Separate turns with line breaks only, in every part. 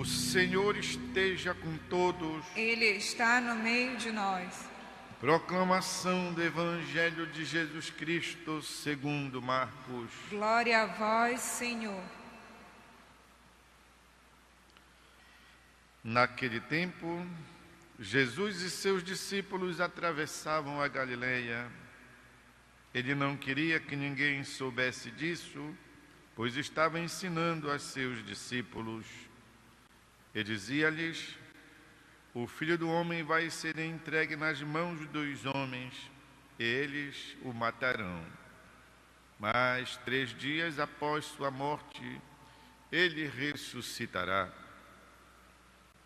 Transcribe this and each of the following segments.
O Senhor esteja com todos.
Ele está no meio de nós.
Proclamação do Evangelho de Jesus Cristo segundo Marcos.
Glória a vós, Senhor.
Naquele tempo, Jesus e seus discípulos atravessavam a Galileia. Ele não queria que ninguém soubesse disso, pois estava ensinando a seus discípulos. E dizia-lhes: o Filho do Homem vai ser entregue nas mãos dos homens, e eles o matarão. Mas 3 dias após sua morte, ele ressuscitará.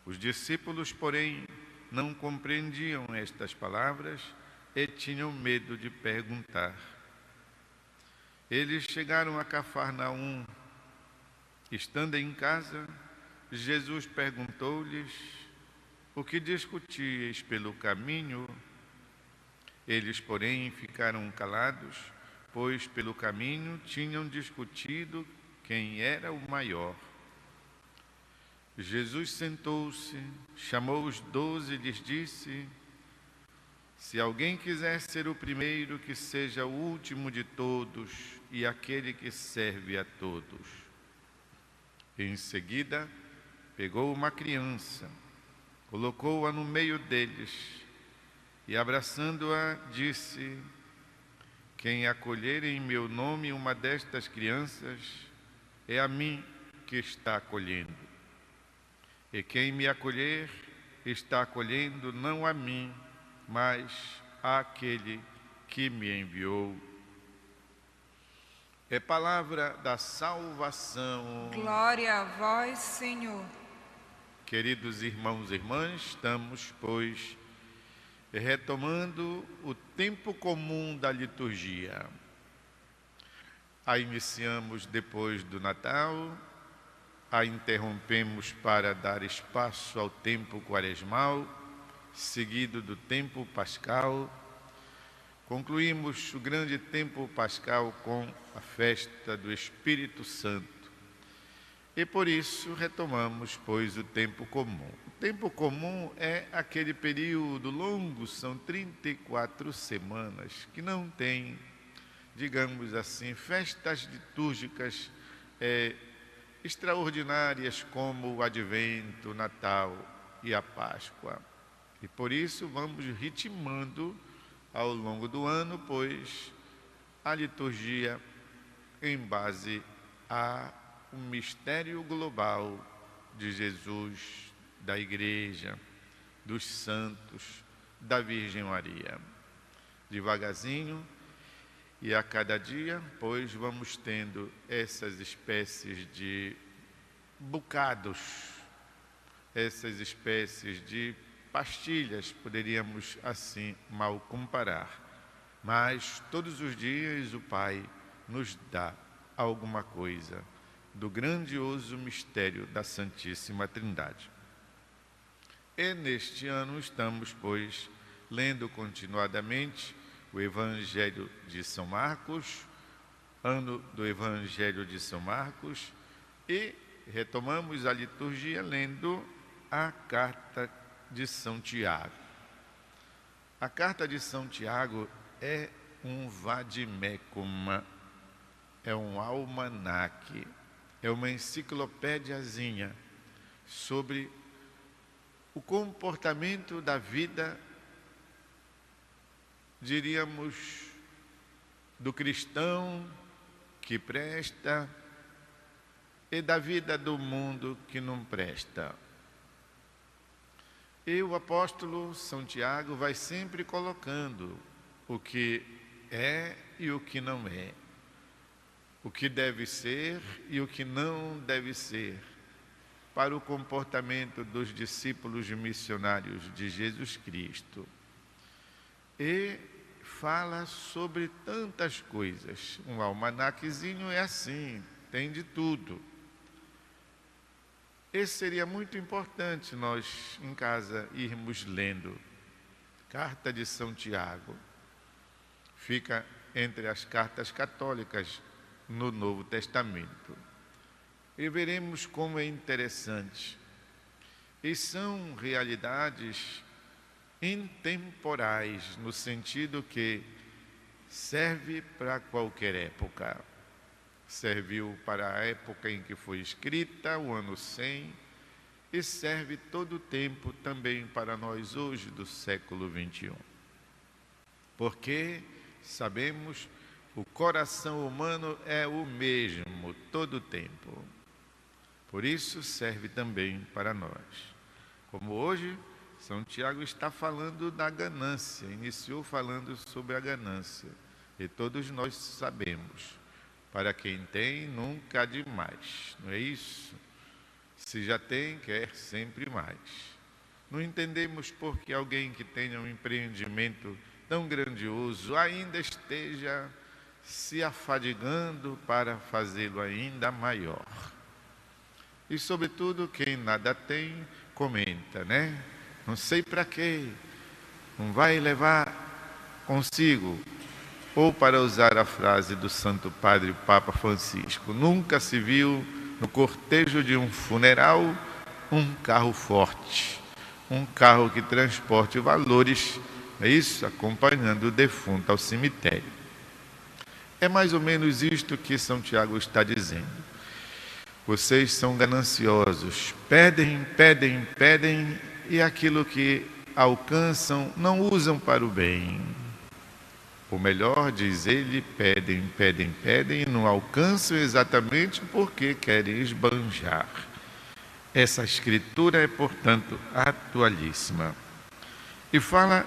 Os discípulos, porém, não compreendiam estas palavras e tinham medo de perguntar. Eles chegaram a Cafarnaum. Estando em casa, Jesus perguntou-lhes: o que discutíeis pelo caminho? Eles, porém, ficaram calados, pois pelo caminho tinham discutido quem era o maior. Jesus sentou-se, chamou os 12 e lhes disse: se alguém quiser ser o primeiro, que seja o último de todos e aquele que serve a todos. Em seguida, pegou uma criança, colocou-a no meio deles e, abraçando-a, disse: quem acolher em meu nome uma destas crianças, é a mim que está acolhendo. E quem me acolher, está acolhendo não a mim, mas àquele que me enviou. É palavra da salvação.
Glória a vós, Senhor.
Queridos irmãos e irmãs, estamos, pois, retomando o tempo comum da liturgia. A iniciamos depois do Natal, a interrompemos para dar espaço ao tempo quaresmal, seguido do tempo pascal. Concluímos o grande tempo pascal com a festa do Espírito Santo. E por isso retomamos, pois, o tempo comum. O tempo comum é aquele período longo, são 34 semanas, que não tem, digamos assim, festas litúrgicas extraordinárias como o Advento, o Natal e a Páscoa. E por isso vamos ritmando ao longo do ano, pois a liturgia em base a o mistério global de Jesus, da Igreja, dos santos, da Virgem Maria. Devagarzinho e a cada dia, pois vamos tendo essas espécies de bocados, essas espécies de pastilhas, poderíamos assim mal comparar. Mas todos os dias o Pai nos dá alguma coisa do grandioso mistério da Santíssima Trindade. E neste ano estamos, pois, lendo continuadamente o Evangelho de São Marcos, ano do Evangelho de São Marcos, e retomamos a liturgia lendo a carta de São Tiago. A carta de São Tiago é um vademecum, é um almanaque, é uma enciclopédiazinha sobre o comportamento da vida, diríamos, do cristão que presta e da vida do mundo que não presta. E o apóstolo São Tiago vai sempre colocando o que é e o que não é, o que deve ser e o que não deve ser, para o comportamento dos discípulos missionários de Jesus Cristo. E fala sobre tantas coisas. Um almanaquezinho é assim, tem de tudo. Esse seria muito importante nós em casa irmos lendo. Carta de São Tiago. Fica entre as cartas católicas no Novo Testamento. E veremos como é interessante E são realidades intemporais, no sentido que serve para qualquer época. Serviu para a época em que foi escrita, o ano 100, e serve todo o tempo também para nós hoje do século 21. Porque sabemos, o coração humano é o mesmo todo o tempo. Por isso serve também para nós. Como hoje, São Tiago está falando da ganância, iniciou falando sobre a ganância. E todos nós sabemos, para quem tem, nunca há demais, não é isso? Se já tem, quer sempre mais. Não entendemos por que alguém que tenha um empreendimento tão grandioso ainda esteja se afadigando para fazê-lo ainda maior. E, sobretudo, quem nada tem, comenta, né? Não sei para quê, não vai levar consigo. Ou, para usar a frase do Santo Padre Papa Francisco, nunca se viu no cortejo de um funeral um carro forte, um carro que transporte valores, é isso, acompanhando o defunto ao cemitério. É mais ou menos isto que São Tiago está dizendo. Vocês são gananciosos, pedem, pedem, pedem, e aquilo que alcançam não usam para o bem. Ou melhor, diz ele, pedem, pedem, pedem, e não alcançam exatamente porque querem esbanjar. Essa escritura é, portanto, atualíssima. E fala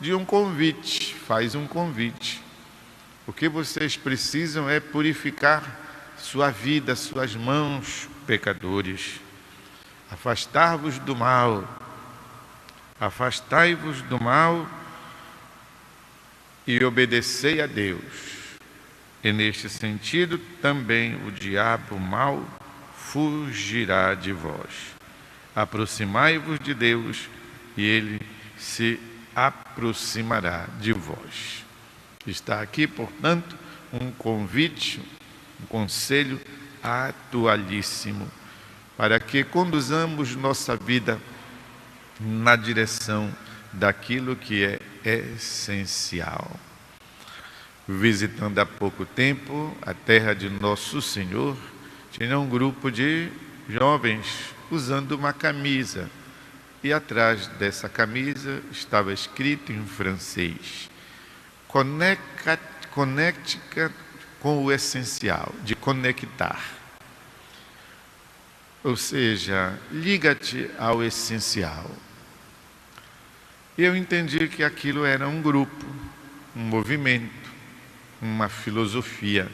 de um convite, faz um convite. O que vocês precisam é purificar sua vida, suas mãos, pecadores. Afastar-vos do mal. Afastai-vos do mal e obedecei a Deus. E neste sentido também o diabo mau fugirá de vós. Aproximai-vos de Deus e ele se aproximará de vós. Está aqui, portanto, um convite, um conselho atualíssimo para que conduzamos nossa vida na direção daquilo que é essencial. Visitando há pouco tempo a terra de Nosso Senhor, tinha um grupo de jovens usando uma camisa, e atrás dessa camisa estava escrito em francês: conecte com o essencial, de conectar. Ou seja, liga-te ao essencial. Eu entendi que aquilo era um grupo, um movimento, uma filosofia,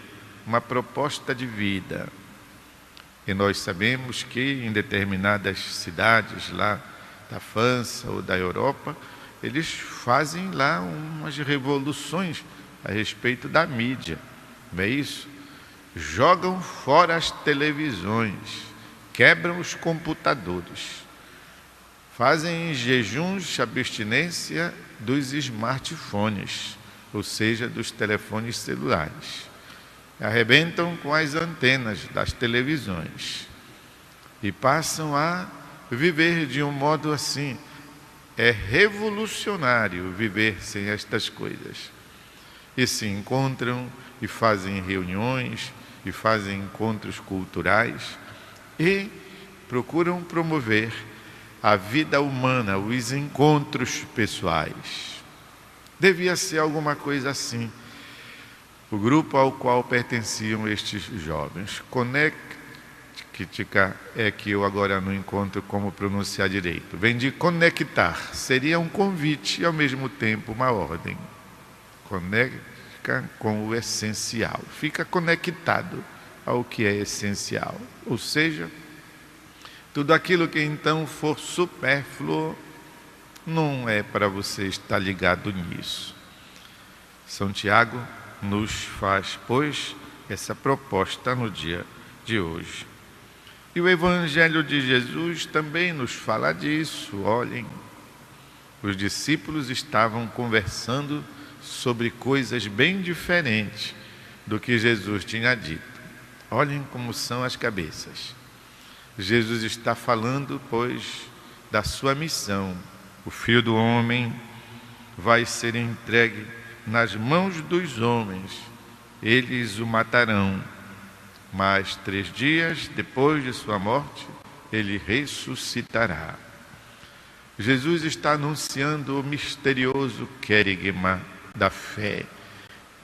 uma proposta de vida. E nós sabemos que em determinadas cidades lá da França ou da Europa, eles fazem lá umas revoluções a respeito da mídia, não é isso? Jogam fora as televisões, quebram os computadores, fazem jejuns de abstinência dos smartphones, ou seja, dos telefones celulares. Arrebentam com as antenas das televisões e passam a viver de um modo assim. É revolucionário viver sem estas coisas. E se encontram e fazem reuniões e fazem encontros culturais e procuram promover a vida humana, os encontros pessoais. Devia ser alguma coisa assim. O grupo ao qual pertenciam estes jovens. Conectica é que eu agora não encontro como pronunciar direito. Vem de conectar. Seria um convite e ao mesmo tempo uma ordem. Conecta com o essencial. Fica conectado ao que é essencial. Ou seja, tudo aquilo que então for supérfluo não é para você estar ligado nisso. São Tiago nos faz, pois, essa proposta no dia de hoje. E o Evangelho de Jesus também nos fala disso. Olhem, os discípulos estavam conversando sobre coisas bem diferentes do que Jesus tinha dito. Olhem como são as cabeças. Jesus está falando, pois, da sua missão. O Filho do Homem vai ser entregue nas mãos dos homens. Eles o matarão, mas 3 dias depois de sua morte, ele ressuscitará. Jesus está anunciando o misterioso querigma da fé.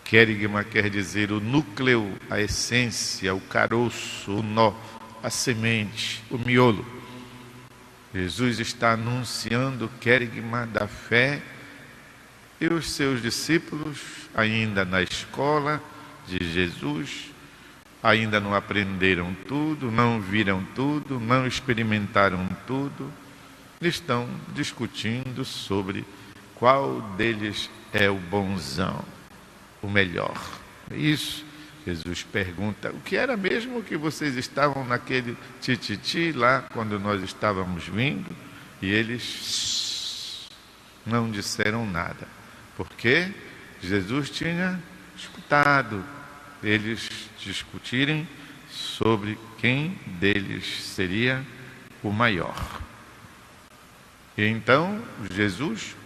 Querigma quer dizer o núcleo, a essência, o caroço, o nó, a semente, o miolo. Jesus está anunciando o querigma da fé e os seus discípulos, ainda na escola de Jesus, ainda não aprenderam tudo, não viram tudo, não experimentaram tudo, estão discutindo sobre qual deles é o bonzão, o melhor. Isso, Jesus pergunta, o que era mesmo que vocês estavam naquele tititi lá, quando nós estávamos vindo? E eles não disseram nada, porque Jesus tinha escutado eles discutirem sobre quem deles seria o maior. E então Jesus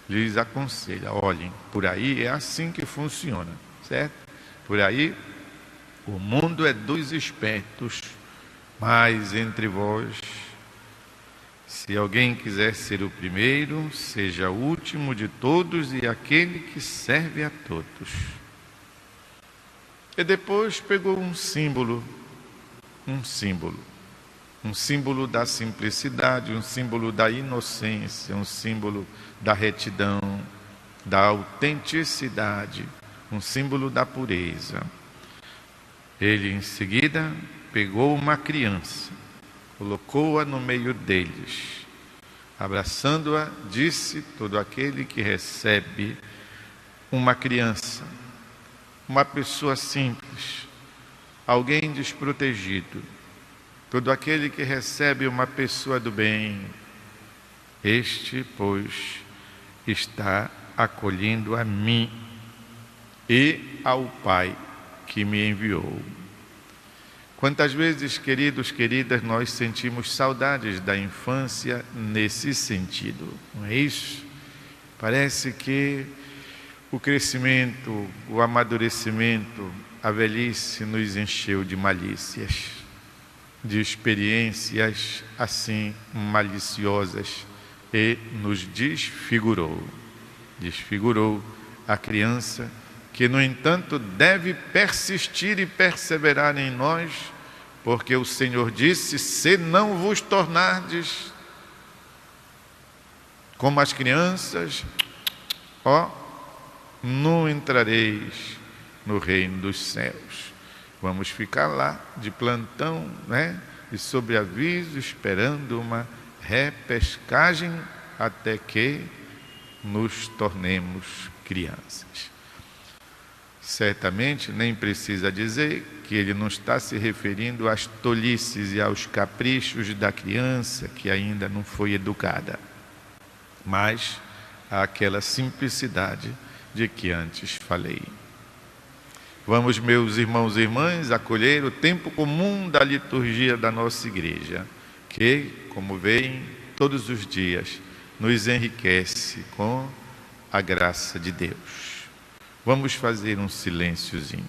lhes aconselha, olhem, por aí é assim que funciona, certo? Por aí o mundo é dos espertos, mas entre vós, se alguém quiser ser o primeiro, seja o último de todos e aquele que serve a todos. E depois pegou um símbolo da simplicidade, um símbolo da inocência, um símbolo da retidão, da autenticidade, um símbolo da pureza. Ele em seguida pegou uma criança, colocou-a no meio deles, abraçando-a, disse: todo aquele que recebe uma criança, uma pessoa simples, alguém desprotegido, todo aquele que recebe uma pessoa do bem, este, pois, está acolhendo a mim e ao Pai que me enviou. Quantas vezes, queridos, queridas, nós sentimos saudades da infância nesse sentido, não é isso? Parece que o crescimento, o amadurecimento, a velhice nos encheu de malícias, de experiências assim maliciosas e nos desfigurou. Desfigurou a criança que, no entanto, deve persistir e perseverar em nós, porque o Senhor disse: se não vos tornardes como as crianças, não entrareis no reino dos céus. Vamos ficar lá de plantão, né? E sob aviso, esperando uma repescagem até que nos tornemos crianças. Certamente nem precisa dizer que ele não está se referindo às tolices e aos caprichos da criança que ainda não foi educada, mas àquela simplicidade de que antes falei. Vamos, meus irmãos e irmãs, acolher o tempo comum da liturgia da nossa igreja, que, como veem, todos os dias nos enriquece com a graça de Deus. Vamos fazer um silênciozinho.